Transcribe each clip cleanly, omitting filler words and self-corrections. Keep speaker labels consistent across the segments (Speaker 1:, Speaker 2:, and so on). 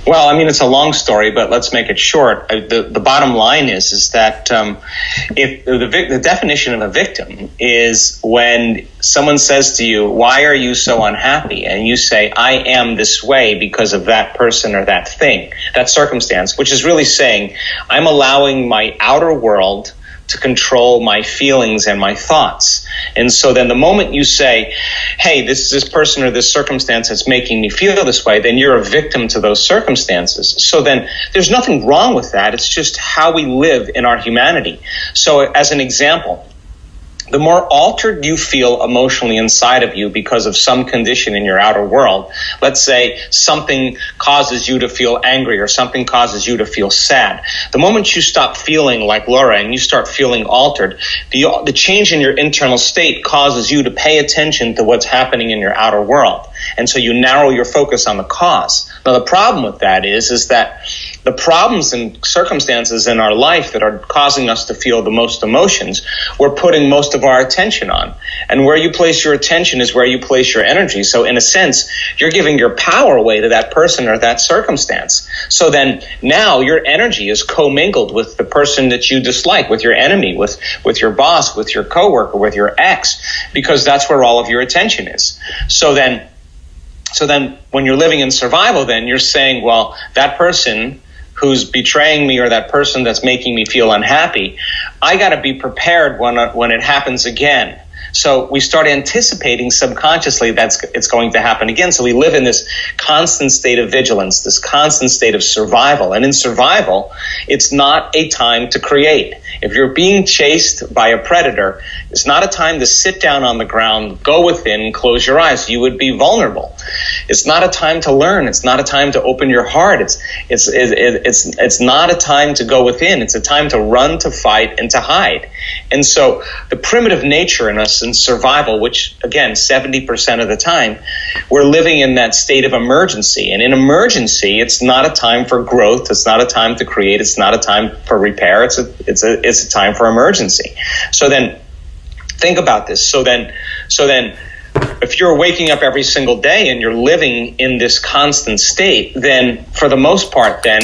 Speaker 1: Well, I mean, it's a long story, but let's make it short. The bottom line is that if the definition of a victim is when someone says to you, "Why are you so unhappy?" and you say, "I am this way because of that person or that thing, that circumstance," which is really saying, I'm allowing my outer world to control my feelings and my thoughts. And so then the moment you say, hey, this person or this circumstance that's making me feel this way, then you're a victim to those circumstances. So then there's nothing wrong with that. It's just how we live in our humanity. So as an example, the more altered you feel emotionally inside of you because of some condition in your outer world, let's say something causes you to feel angry or something causes you to feel sad. The moment you stop feeling like Laura and you start feeling altered, the change in your internal state causes you to pay attention to what's happening in your outer world. And so you narrow your focus on the cause. Now, the problem with that is that the problems and circumstances in our life that are causing us to feel the most emotions, we're putting most of our attention on. And where you place your attention is where you place your energy. So in a sense, you're giving your power away to that person or that circumstance. So then now your energy is commingled with the person that you dislike, with your enemy, with your boss, with your coworker, with your ex, because that's where all of your attention is. So then when you're living in survival, then you're saying, well, that person who's betraying me or that person that's making me feel unhappy, I got to be prepared when it happens again. So we start anticipating subconsciously it's going to happen again. So we live in this constant state of vigilance, this constant state of survival. And in survival, it's not a time to create. If you're being chased by a predator, it's not a time to sit down on the ground, go within, and close your eyes. You would be vulnerable. It's not a time to learn. It's not a time to open your heart. It's not a time to go within. It's a time to run, to fight, and to hide. And so the primitive nature in us in survival, which again, 70% of the time, we're living in that state of emergency. And in emergency, it's not a time for growth. It's not a time to create. It's not a time for repair. It's a time for emergency. So then think about this. So then if you're waking up every single day and you're living in this constant state, then for the most part, then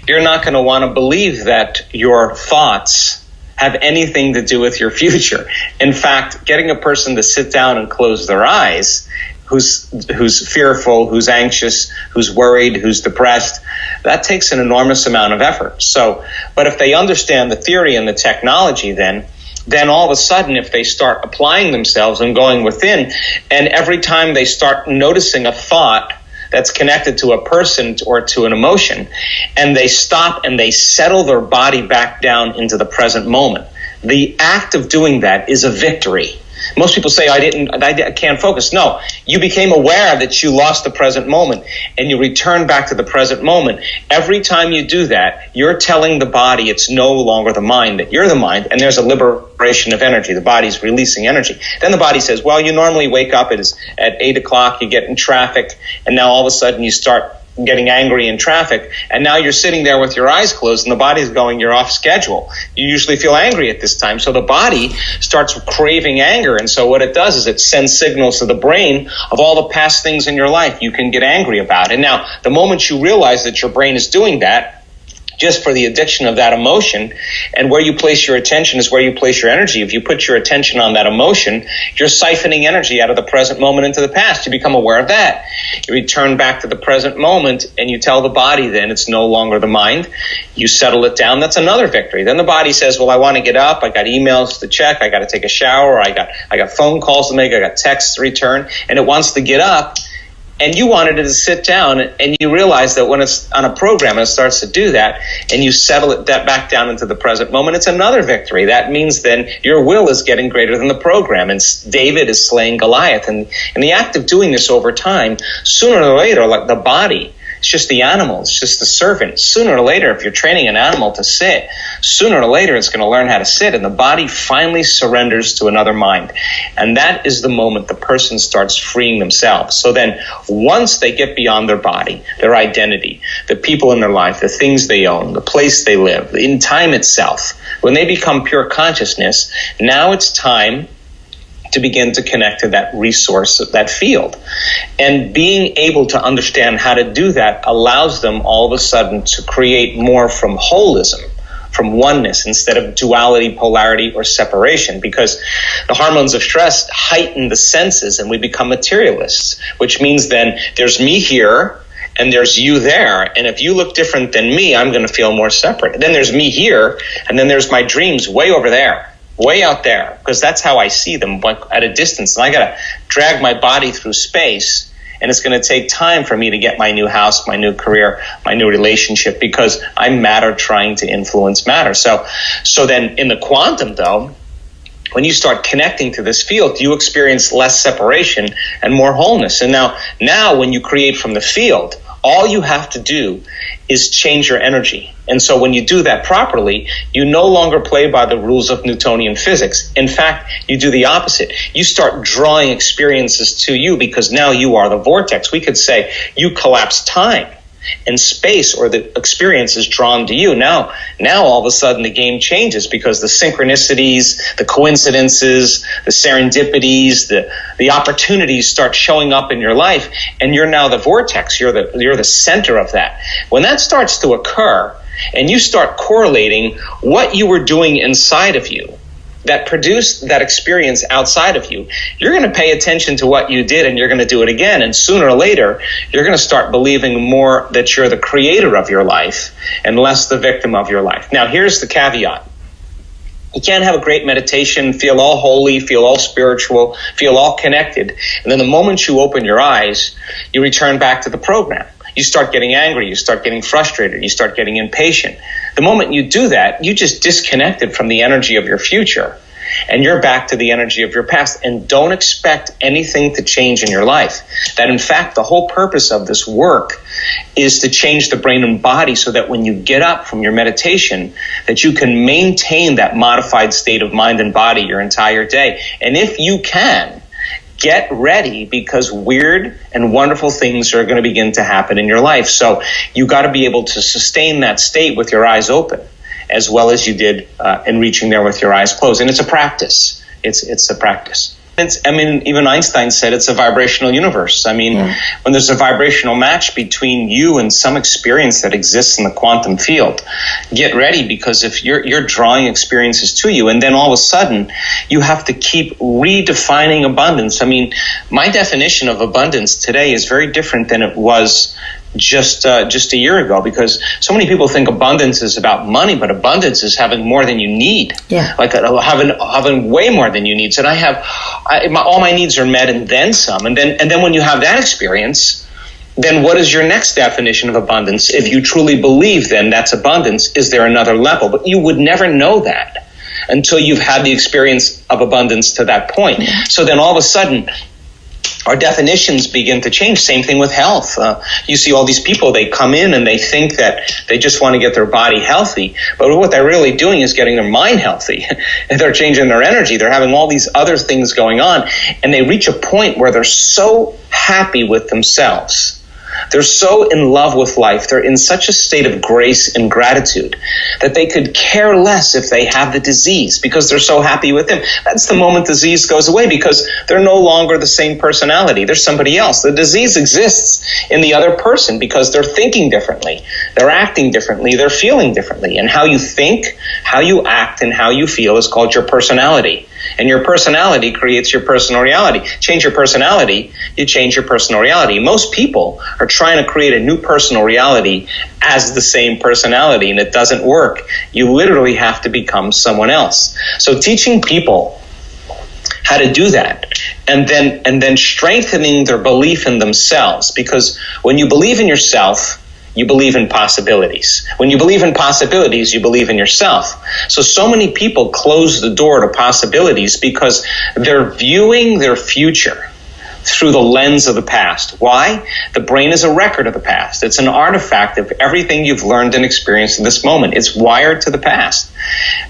Speaker 1: you're not going to want to believe that your thoughts have anything to do with your future. In fact, getting a person to sit down and close their eyes, who's fearful, who's anxious, who's worried, who's depressed, that takes an enormous amount of effort. So, but if they understand the theory and the technology, then all of a sudden, if they start applying themselves and going within, and every time they start noticing a thought that's connected to a person or to an emotion, and they stop and they settle their body back down into the present moment, the act of doing that is a victory. Most people say, I can't focus. No, you became aware that you lost the present moment and you return back to the present moment. Every time you do that, you're telling the body it's no longer the mind, that you're the mind, and there's a liberation of energy. The body's releasing energy. Then the body says, well, you normally wake up at 8 o'clock, you get in traffic, and now all of a sudden you start getting angry in traffic, and now you're sitting there with your eyes closed and the body's going, you're off schedule. You usually feel angry at this time, so the body starts craving anger, and so what it does is it sends signals to the brain of all the past things in your life you can get angry about. And now the moment you realize that your brain is doing that just for the addiction of that emotion, and where you place your attention is where you place your energy. If you put your attention on that emotion, you're siphoning energy out of the present moment into the past. You become aware of that. You return back to the present moment, and you tell the body then it's no longer the mind. You settle it down. That's another victory. Then the body says, well, I want to get up. I got emails to check. I got to take a shower. I got phone calls to make. I got texts to return, and it wants to get up. And you wanted it to sit down, and you realize that when it's on a program and it starts to do that, and you settle it back down into the present moment, it's another victory. That means then your will is getting greater than the program, and David is slaying Goliath. And in the act of doing this over time, sooner or later, like the body, it's just the animal, it's just the servant. Sooner or later, if you're training an animal to sit, sooner or later it's going to learn how to sit, and the body finally surrenders to another mind. And that is the moment the person starts freeing themselves. So then once they get beyond their body, their identity, the people in their life, the things they own, the place they live, in time itself, when they become pure consciousness, now it's time to begin to connect to that resource, that field. And being able to understand how to do that allows them all of a sudden to create more from holism, from oneness, instead of duality, polarity, or separation, because the hormones of stress heighten the senses and we become materialists, which means then there's me here and there's you there. And if you look different than me, I'm going to feel more separate. And then there's me here, and then there's my dreams way over there, way out there, because that's how I see them, like at a distance. And I got to drag my body through space, and it's going to take time for me to get my new house, my new career, my new relationship, because I'm matter trying to influence matter. So then in the quantum, though, when you start connecting to this field, you experience less separation and more wholeness. And now when you create from the field, all you have to do is change your energy. And so when you do that properly, you no longer play by the rules of Newtonian physics. In fact, you do the opposite. You start drawing experiences to you, because now you are the vortex. We could say you collapse time and space, or the experience is drawn to you. Now all of a sudden the game changes, because the synchronicities, the coincidences, the serendipities, the opportunities start showing up in your life, and you're now the vortex. You're the center of that. When that starts to occur, and you start correlating what you were doing inside of you that produced that experience outside of you, you're going to pay attention to what you did, and you're going to do it again. And sooner or later, you're going to start believing more that you're the creator of your life and less the victim of your life. Now, here's the caveat. You can't have a great meditation, feel all holy, feel all spiritual, feel all connected, and then the moment you open your eyes, you return back to the program. You start getting angry, you start getting frustrated, you start getting impatient. The moment you do that, you just disconnected from the energy of your future, and you're back to the energy of your past. And don't expect anything to change in your life. That in fact, the whole purpose of this work is to change the brain and body, so that when you get up from your meditation, that you can maintain that modified state of mind and body your entire day. And if you can, get ready, because weird and wonderful things are going to begin to happen in your life. So you got to be able to sustain that state with your eyes open, as well as you did in reaching there with your eyes closed. And it's a practice. It's a practice. Even Einstein said it's a vibrational universe. When there's a vibrational match between you and some experience that exists in the quantum field, get ready, because if you're drawing experiences to you, and then all of a sudden you have to keep redefining abundance. My definition of abundance today is very different than it was just a year ago, because so many people think abundance is about money, but abundance is having more than you need. Yeah. Like having way more than you need. So all my needs are met and then some. And then when you have that experience, then what is your next definition of abundance? If you truly believe then that's abundance, is there another level? But you would never know that until you've had the experience of abundance to that point. Yeah. So then all of a sudden, our definitions begin to change. Same thing with health. You see all these people, they come in and they think that they just want to get their body healthy. But what they're really doing is getting their mind healthy. And they're changing their energy. They're having all these other things going on. And they reach a point where they're so happy with themselves. They're so in love with life. They're in such a state of grace and gratitude that they could care less if they have the disease, because they're so happy with them. That's the moment disease goes away, because they're no longer the same personality. They're somebody else. The disease exists in the other person because they're thinking differently. They're acting differently. They're feeling differently. And how you think, how you act, and how you feel is called your personality. And your personality creates your personal reality. Change your personality, you change your personal reality. Most people are trying to create a new personal reality as the same personality, and it doesn't work. You literally have to become someone else. So teaching people how to do that, and then strengthening their belief in themselves, because when you believe in yourself, you believe in possibilities. When you believe in possibilities, you believe in yourself. So many people close the door to possibilities because they're viewing their future through the lens of the past. Why? The brain is a record of the past. It's an artifact of everything you've learned and experienced in this moment. It's wired to the past.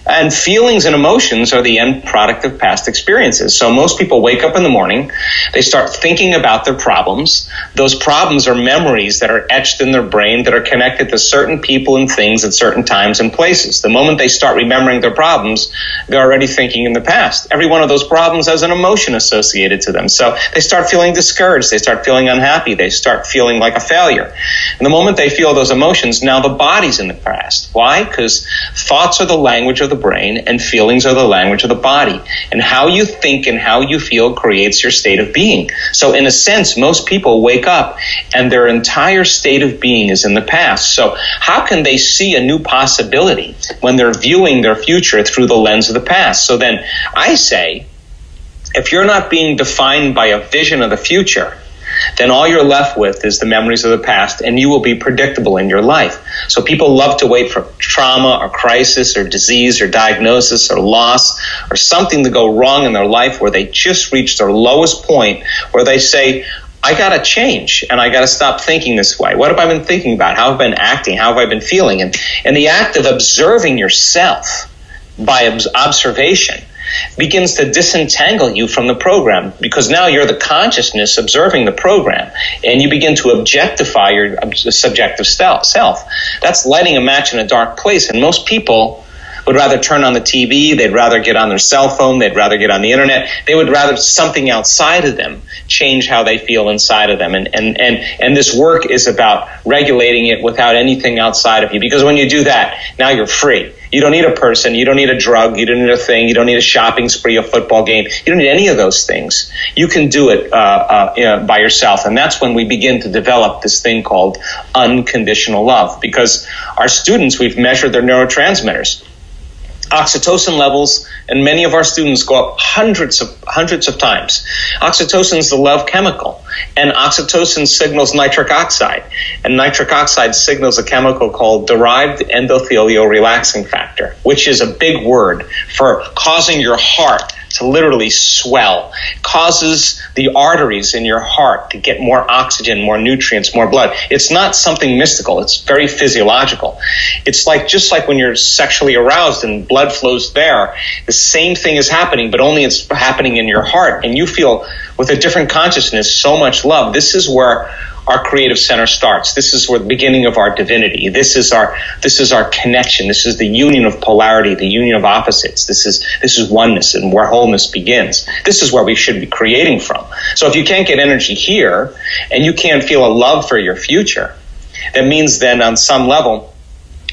Speaker 1: And feelings and emotions are the end product of past experiences. So most people wake up in the morning, they start thinking about their problems. Those problems are memories that are etched in their brain that are connected to certain people and things at certain times and places. The moment they start remembering their problems, they're already thinking in the past. Every one of those problems has an emotion associated to them. So they start feeling discouraged. They start feeling unhappy. They start feeling like a failure. And the moment they feel those emotions, now the body's in the past. Why? Because thoughts are the language of the brain and feelings are the language of the body. And how you think and how you feel creates your state of being. So in a sense, most people wake up and their entire state of being is in the past. So how can they see a new possibility when they're viewing their future through the lens of the past? So then I say, if you're not being defined by a vision of the future, then all you're left with is the memories of the past, and you will be predictable in your life. So people love to wait for trauma or crisis or disease or diagnosis or loss or something to go wrong in their life where they just reach their lowest point where they say, I got to change and I got to stop thinking this way. What have I been thinking about? How have I been acting? How have I been feeling? And the act of observing yourself by observation begins to disentangle you from the program, because now you're the consciousness observing the program, and you begin to objectify your subjective self. That's lighting a match in a dark place, and most people would rather turn on the TV, they'd rather get on their cell phone, they'd rather get on the internet, they would rather something outside of them change how they feel inside of them. And this work is about regulating it without anything outside of you, because when you do that, now you're free. You don't need a person, you don't need a drug, you don't need a thing, you don't need a shopping spree, a football game. You don't need any of those things. You can do it by yourself. And that's when we begin to develop this thing called unconditional love. Because our students, we've measured their neurotransmitters. Oxytocin levels, and many of our students go up hundreds of times. Oxytocin is the love chemical, and oxytocin signals nitric oxide, and nitric oxide signals a chemical called derived endothelial relaxing factor, which is a big word for causing your heart to literally swell. It causes the arteries in your heart to get more oxygen, more nutrients, more blood. It's not something mystical. It's very physiological. It's like just like when you're sexually aroused and blood flows there, the same thing is happening, but only it's happening in your heart. And you feel with a different consciousness so much love. This is where our creative center starts. This is where the beginning of our divinity. This is our connection. This is the union of polarity, the union of opposites. This is oneness, and where wholeness begins. This is where we should be creating from. So if you can't get energy here and you can't feel a love for your future, that means then on some level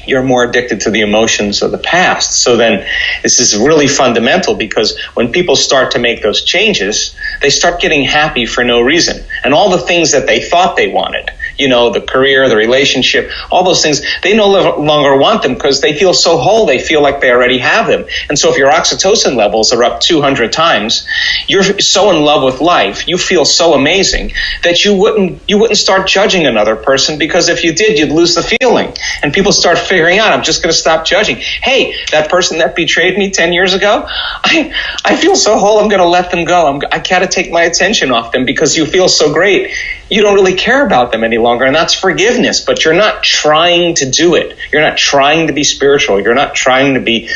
Speaker 1: you're more addicted to the emotions of the past. So then this is really fundamental, because when people start to make those changes, they start getting happy for no reason. And all the things that they thought they wanted, the career, the relationship, all those things, they no longer want them because they feel so whole, they feel like they already have them. And so if your oxytocin levels are up 200 times, you're so in love with life, you feel so amazing that you wouldn't start judging another person, because if you did, you'd lose the feeling. And people start figuring out, I'm just going to stop judging. Hey, that person that betrayed me 10 years ago, I feel so whole, I'm going to let them go. I got to take my attention off them, because you feel so great. You don't really care about them any longer, and that's forgiveness. But you're not trying to do it. You're not trying to be spiritual. You're not trying to be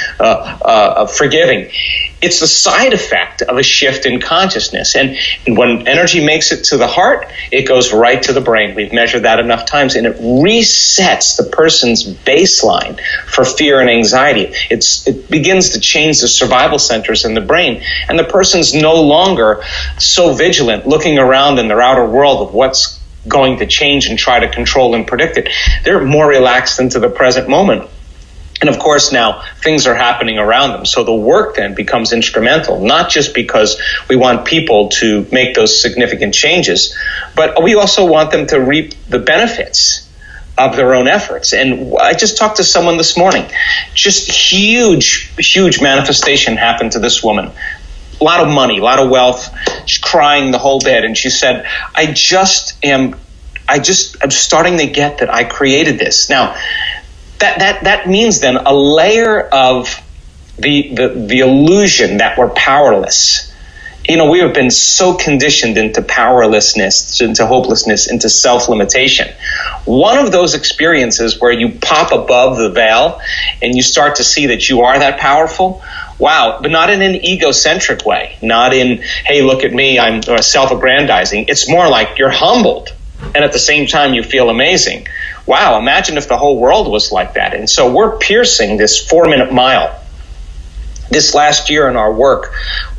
Speaker 1: forgiving. It's the side effect of a shift in consciousness. And when energy makes it to the heart, it goes right to the brain. We've measured that enough times, and it resets the person's baseline for fear and anxiety. It begins to change the survival centers in the brain, and the person's no longer so vigilant, looking around in their outer world of what's going to change and try to control and predict it. They're more relaxed into the present moment. And of course, now things are happening around them. So the work then becomes instrumental, not just because we want people to make those significant changes, but we also want them to reap the benefits of their own efforts. And I just talked to someone this morning. Just huge manifestation happened to this woman. A lot of money, a lot of wealth. She's crying the whole bed. And she said, I'm starting to get that I created this. Now, that means then a layer of the illusion that we're powerless we have been so conditioned into powerlessness, into hopelessness, into self-limitation. One of those experiences where you pop above the veil and you start to see that you are that powerful, wow, but not in an egocentric way, not in, hey, look at me, I'm self-aggrandizing. It's more like you're humbled, and at the same time you feel amazing. Wow, imagine if the whole world was like that. And so we're piercing this 4-minute mile. This last year in our work,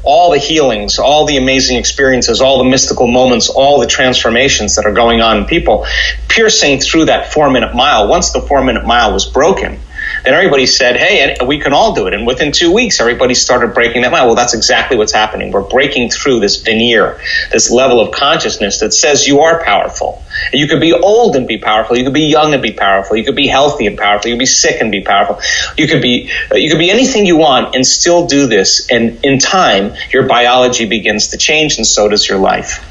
Speaker 1: all the healings, all the amazing experiences, all the mystical moments, all the transformations that are going on in people, piercing through that 4-minute mile. Once the 4-minute mile was broken, then everybody said, hey, we can all do it. And within 2 weeks, everybody started breaking that mile. Well, that's exactly what's happening. We're breaking through this veneer, this level of consciousness that says you are powerful. You could be old and be powerful. You could be young and be powerful. You could be healthy and powerful. You could be sick and be powerful. You could be anything you want and still do this. And in time, your biology begins to change, and so does your life.